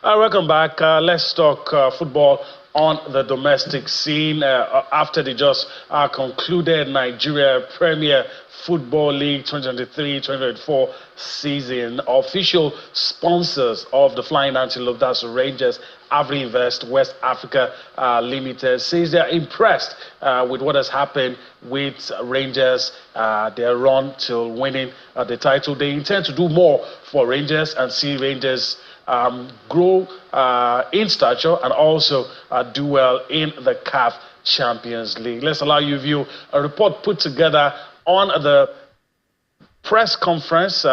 Welcome back. Let's talk football on the domestic scene. After the just concluded Nigeria Premier Football League 2023-2024 season, official sponsors of the Flying Antelope, that's Rangers, Afrinvest, West Africa Limited, says they're impressed with what has happened with Rangers, their run till winning the title. They intend to do more for Rangers and see Rangers grow in stature and also do well in the CAF Champions League. Let's allow you to view a report put together on the press conference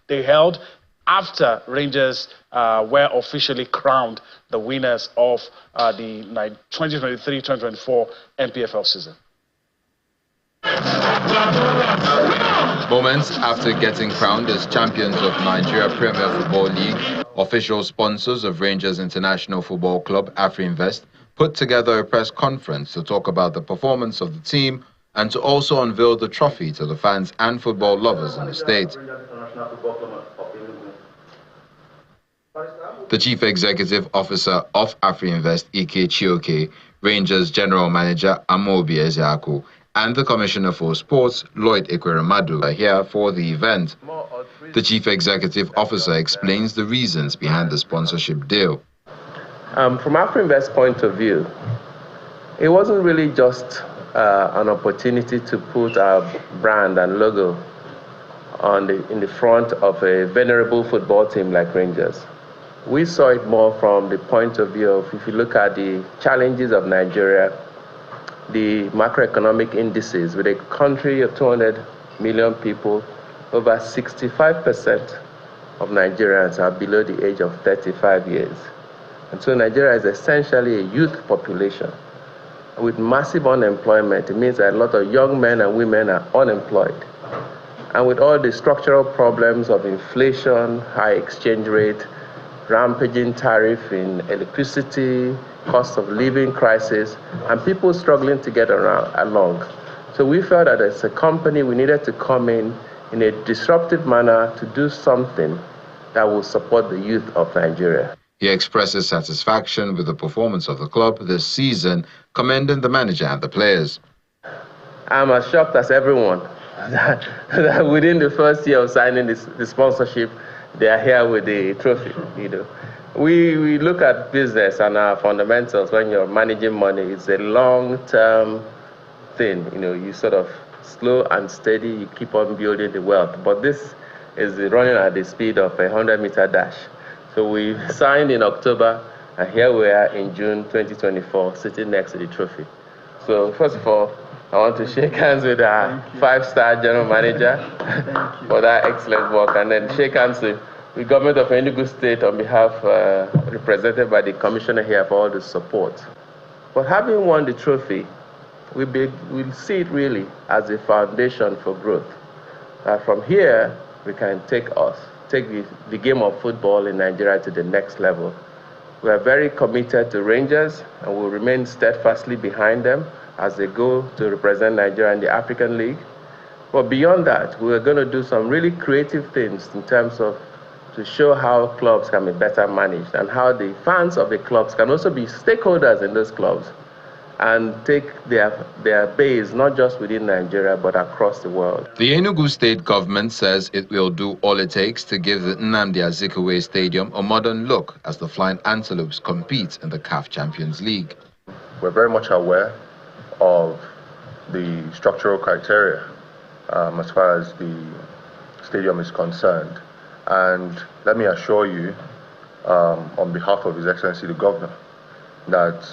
they held after Rangers were officially crowned the winners of the 2023-2024 NPFL season. Moments after getting crowned as champions of Nigeria Premier Football League, official sponsors of Rangers International Football Club, Afrinvest, put together a press conference to talk about the performance of the team and to also unveil the trophy to the fans and football lovers in the state. The Chief Executive Officer of Afrinvest, Ike Chioke, Rangers General Manager Amobi Ezeaku, and the Commissioner for Sports, Lloyd Ekweremadu, are here for the event. The Chief Executive Officer explains the reasons behind the sponsorship deal. From Afrinvest's point of view, it wasn't really just an opportunity to put our brand and logo in the front of a venerable football team like Rangers. We saw it more from the point of view of, if you look at the challenges of Nigeria, the macroeconomic indices, with a country of 200 million people, over 65% of Nigerians are below the age of 35 years. And so Nigeria is essentially a youth population. With massive unemployment, it means that a lot of young men and women are unemployed. And with all the structural problems of inflation, high exchange rate, rampaging tariff in electricity, cost of living crisis, and people struggling to get along. So we felt that as a company, we needed to come in a disruptive manner to do something that will support the youth of Nigeria. He expresses satisfaction with the performance of the club this season, commending the manager and the players. I'm as shocked as everyone that within the first year of signing the sponsorship, they are here with the trophy. We look at business and our fundamentals when you're managing money. It's a long-term thing. You sort of slow and steady, you keep on building the wealth. But this is running at the speed of a 100-meter dash. So we signed in October, and here we are in June 2024, sitting next to the trophy. So first of all, I want to shake hands with our five-star general manager for that excellent work, and then shake hands with the government of Enugu State on behalf, represented by the commissioner here, for all the support. But having won the trophy, we'll see it really as a foundation for growth. From here, we can take the game of football in Nigeria to the next level. We are very committed to Rangers and will remain steadfastly behind them as they go to represent Nigeria in the African League. But beyond that, we are going to do some really creative things in terms of to show how clubs can be better managed and how the fans of the clubs can also be stakeholders in those clubs and take their base not just within Nigeria but across the world. The Enugu State government says it will do all it takes to give the Nnamdi Azikiwe Stadium a modern look as the Flying Antelopes compete in the CAF Champions League. We're very much aware of the structural criteria as far as the stadium is concerned. And let me assure you, on behalf of His Excellency the Governor, that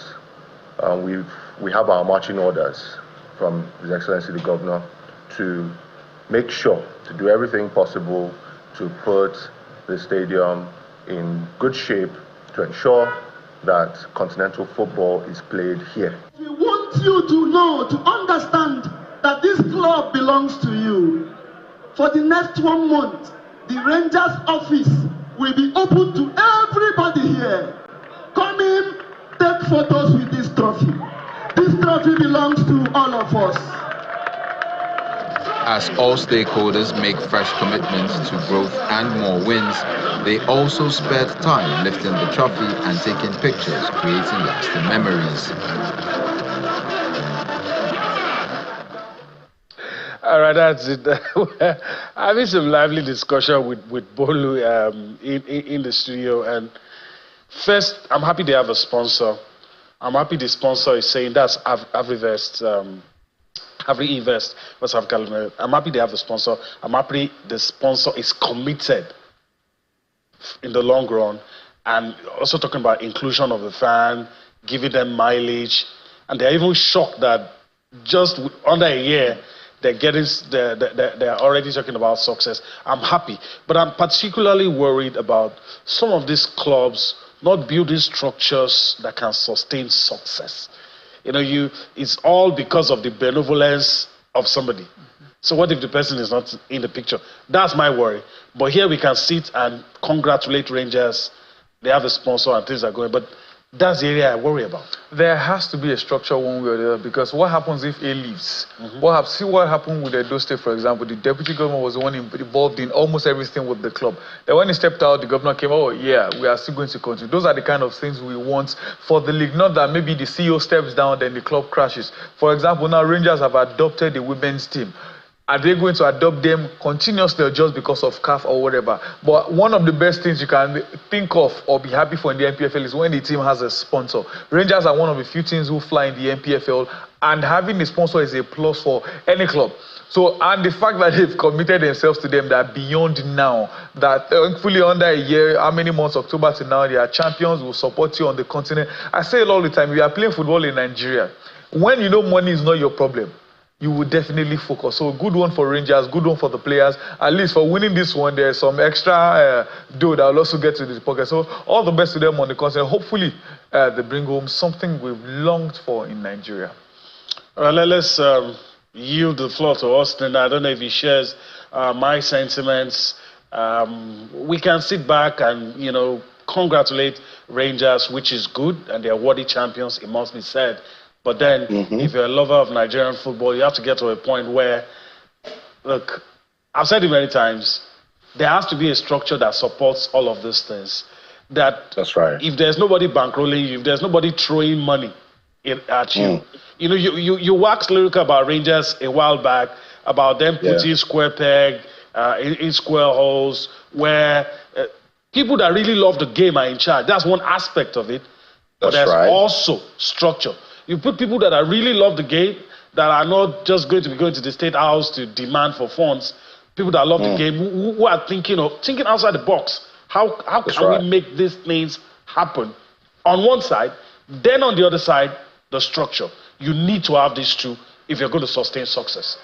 we have our marching orders from His Excellency the Governor to make sure to do everything possible to put the stadium in good shape to ensure that continental football is played here. We want you to know, to understand that this club belongs to you. For the next 1 month, the Rangers office will be open to everybody here. Come in, take photos with this trophy. This trophy belongs to all of us. As all stakeholders make fresh commitments to growth and more wins, they also spared time lifting the trophy and taking pictures, creating lasting memories. All right, that's it. Having some lively discussion with Bolu in the studio. And first, I'm happy they have a sponsor. I'm happy the sponsor is saying that's Afrinvest. Afrinvest, West Africa Limited. I'm happy they have a sponsor. I'm happy the sponsor is committed in the long run, and also talking about inclusion of the fan, giving them mileage, and they're even shocked that just under a year they're already talking about success. I'm happy, but I'm particularly worried about some of these clubs not building structures that can sustain success. You know, it's all because of the benevolence of somebody. So what if the person is not in the picture? That's my worry. But here we can sit and congratulate Rangers. They have a sponsor and things are going. But that's the area I worry about. There has to be a structure one way or the other, because what happens if A leaves? See what happened with Edo State, for example. The deputy governor was the one involved in almost everything with the club. Then when he stepped out, the governor came, oh yeah, we are still going to continue. Those are the kind of things we want for the league. Not that maybe the CEO steps down, then the club crashes. For example, now Rangers have adopted the women's team. Are they going to adopt them continuously or just because of CAF or whatever? But one of the best things you can think of or be happy for in the NPFL is when the team has a sponsor. Rangers are one of the few teams who fly in the NPFL, and having a sponsor is a plus for any club. So, and the fact that they've committed themselves to them, that beyond now, that fully under a year, how many months, October to now, they are champions, will support you on the continent. I say it all the time, we are playing football in Nigeria. When you know money is not your problem, you will definitely focus. So good one for Rangers, good one for the players. At least for winning this one, there's some extra dough that will also get to the pocket. So all the best to them on the continent. Hopefully they bring home something we've longed for in Nigeria. All right, let's yield the floor to Austin. I don't know if he shares my sentiments. We can sit back and, you know, congratulate Rangers, which is good, and they're worthy champions, it must be said. But then, if you're a lover of Nigerian football, you have to get to a point where, look, I've said it many times, there has to be a structure that supports all of these things. That's right. If there's nobody bankrolling you, if there's nobody throwing money at you, you know, you waxed lyrical about Rangers a while back, about them putting square peg in square holes, where people that really love the game are in charge. That's one aspect of it. But there's also structure. You put people that really love the game, that are not just going to be going to the State House to demand for funds, people that love the game, who are thinking outside the box. How can we make these things happen on one side? Then on the other side, the structure. You need to have these two if you're going to sustain success.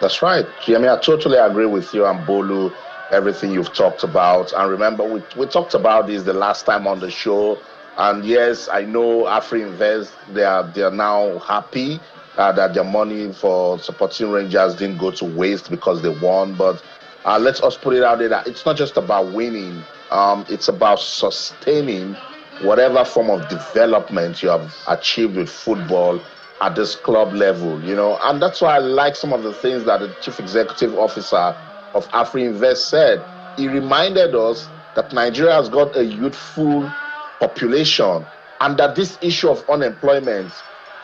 That's right. I mean, I totally agree with you and Bolu, everything you've talked about. And remember, we talked about this the last time on the show. And yes, I know Afrinvest, they are now happy that their money for supporting Rangers didn't go to waste because they won. But let us put it out there that it's not just about winning. It's about sustaining whatever form of development you have achieved with football at this club level, you know. And that's why I like some of the things that the Chief Executive Officer of Afrinvest said. He reminded us that Nigeria has got a youthful population, and that this issue of unemployment,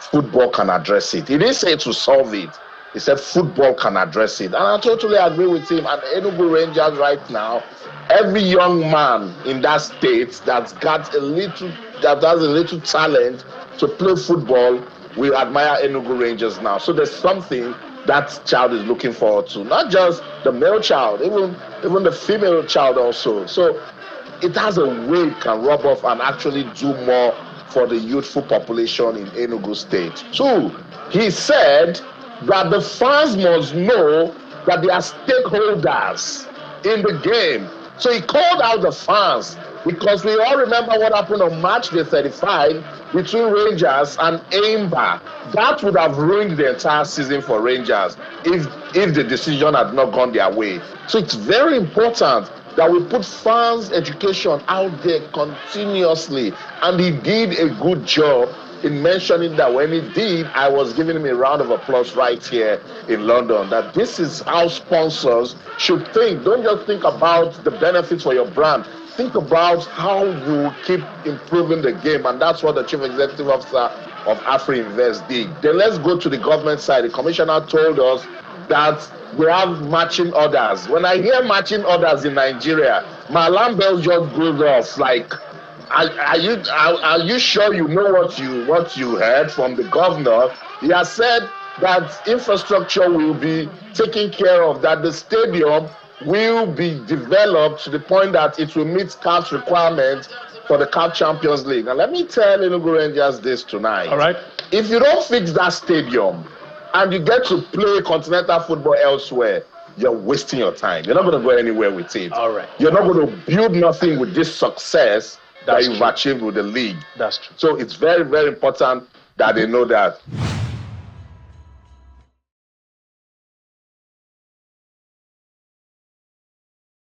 football can address it. He didn't say to solve it. He said football can address it. And I totally agree with him. And Enugu Rangers right now, every young man in that state that has a little talent to play football will admire Enugu Rangers now. So there's something that child is looking forward to. Not just the male child, even the female child also. So it has a way it can rub off and actually do more for the youthful population in Enugu State. Two, he said that the fans must know that they are stakeholders in the game. So he called out the fans, because we all remember what happened on March the 35 between Rangers and Aimba. That would have ruined the entire season for Rangers if the decision had not gone their way. So it's very important that we put fans' education out there continuously. And he did a good job in mentioning that when he did, I was giving him a round of applause right here in London, that this is how sponsors should think. Don't just think about the benefits for your brand. Think about how you keep improving the game, and that's what the Chief Executive Officer of Afrinvest did. Then let's go to the government side. The commissioner told us that we have matching orders. When I hear matching orders in Nigeria, my alarm bell just goes off. Like, are you sure you know what you heard from the governor? He has said that infrastructure will be taken care of, that the stadium will be developed to the point that it will meet CAF's requirements for the CAF Champions League. And let me tell Enugu Rangers this tonight. All right. If you don't fix that stadium and you get to play continental football elsewhere, you're wasting your time. You're not going to go anywhere with it. All right. You're not going to build nothing with this success that you've achieved with the league. That's true. So it's very, very important that they know that.